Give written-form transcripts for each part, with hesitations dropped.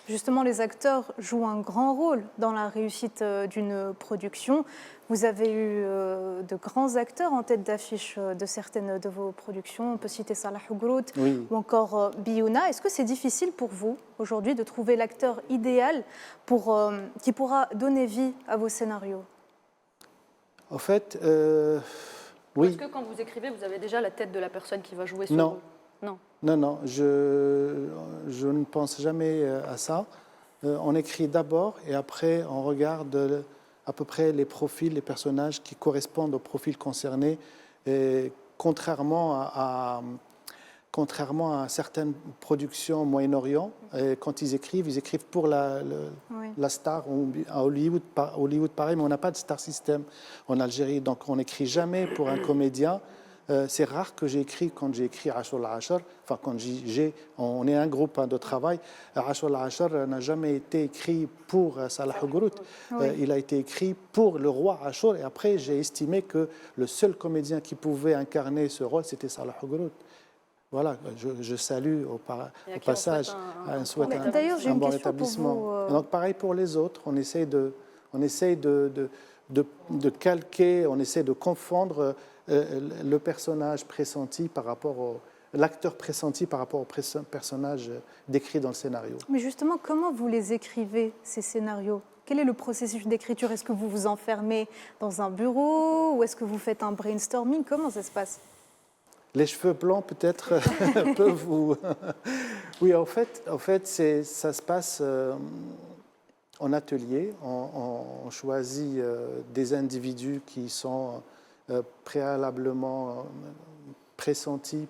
Justement, les acteurs jouent un grand rôle dans la réussite d'une production. Vous avez eu de grands acteurs en tête d'affiche de certaines de vos productions. On peut citer Salah Ougroud Oui. ou encore Biouna. Est-ce que c'est difficile pour vous aujourd'hui de trouver l'acteur idéal qui pourra donner vie à vos scénarios? En fait, Ou est-ce oui. que quand vous écrivez, vous avez déjà la tête de la personne qui va jouer ce Non. rôle? Non. Non, non, je ne pense jamais à ça. On écrit d'abord et après on regarde à peu près les profils, les personnages qui correspondent au profil concerné. Et contrairement à certaines productions au Moyen-Orient, quand ils écrivent pour Oui. la star. À Hollywood, pareil, mais on n'a pas de star system en Algérie. Donc on n'écrit jamais pour un comédien. C'est rare que j'ai écrit, quand j'ai écrit Ashur al-Ashar, enfin on est un groupe de travail, Ashur al-Ashar n'a jamais été écrit pour Salah Ougroud. Oui. Il a été écrit pour le roi Ashur et après j'ai estimé que le seul comédien qui pouvait incarner ce rôle c'était Salah Ougroud. Voilà, je salue au passage, un souhaite D'ailleurs, j'ai un une bon question pour rétablissement. vous. Et donc pareil pour les autres, on essaye de calquer, on essaie de confondre le personnage pressenti par rapport l'acteur pressenti par rapport au personnage décrit dans le scénario. Mais justement, comment vous les écrivez, ces scénarios? Quel est le processus d'écriture? Est-ce que vous vous enfermez dans un bureau ou est-ce que vous faites un brainstorming? Comment ça se passe? Les cheveux blancs, peut-être, peuvent vous... Oui, en fait ça se passe en atelier. On choisit des individus qui sont préalablement pressentis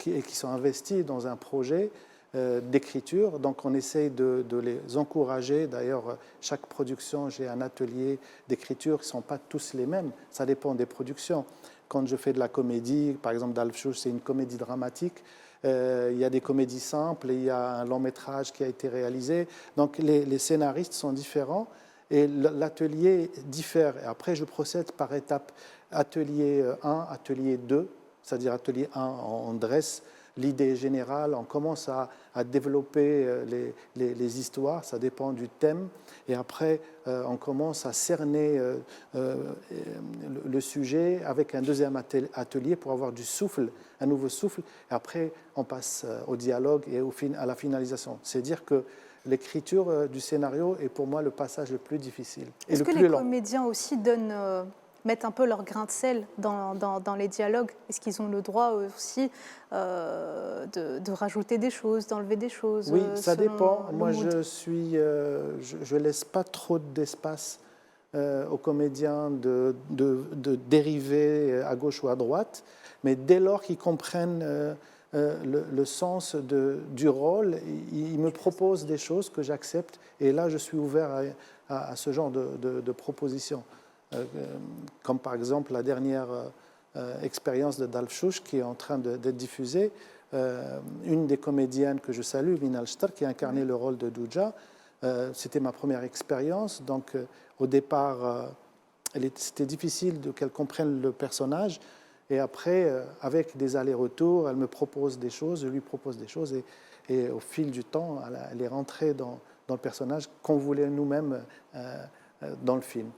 et qui sont investis dans un projet d'écriture. Donc on essaye de les encourager. D'ailleurs, chaque production, j'ai un atelier d'écriture qui ne sont pas tous les mêmes. Ça dépend des productions. Quand je fais de la comédie, par exemple Dalfchouch, c'est une comédie dramatique. Il y a des comédies simples, il y a un long métrage qui a été réalisé. Donc les scénaristes sont différents et l'atelier diffère. Et après, je procède par étapes. Atelier 1, atelier 2, c'est-à-dire atelier 1, on dresse l'idée générale, on commence à développer les histoires, ça dépend du thème. Et après, on commence à cerner le sujet avec un deuxième atelier pour avoir du souffle, un nouveau souffle. Et après, on passe au dialogue et à la finalisation. C'est dire que l'écriture du scénario est pour moi le passage le plus difficile et Est-ce le que plus les lent. comédiens aussi mettent un peu leur grain de sel dans les dialogues? Est-ce qu'ils ont le droit aussi de rajouter des choses, d'enlever des choses? Oui, ça selon dépend. le Moi, mood? je laisse pas trop d'espace aux comédiens de dériver à gauche ou à droite, mais dès lors qu'ils comprennent le sens du rôle, ils me proposent des choses que j'accepte, et là, je suis ouvert à ce genre de propositions. Comme par exemple la dernière expérience de Dalfchouch qui est en train d'être diffusée. Une des comédiennes que je salue, Minal Shtar, qui a incarné le rôle de Douja, c'était ma première expérience. Donc au départ, c'était difficile qu'elle comprenne le personnage. Et après, avec des allers-retours, elle me propose des choses, je lui propose des choses. Et au fil du temps, elle est rentrée dans le personnage qu'on voulait nous-mêmes dans le film.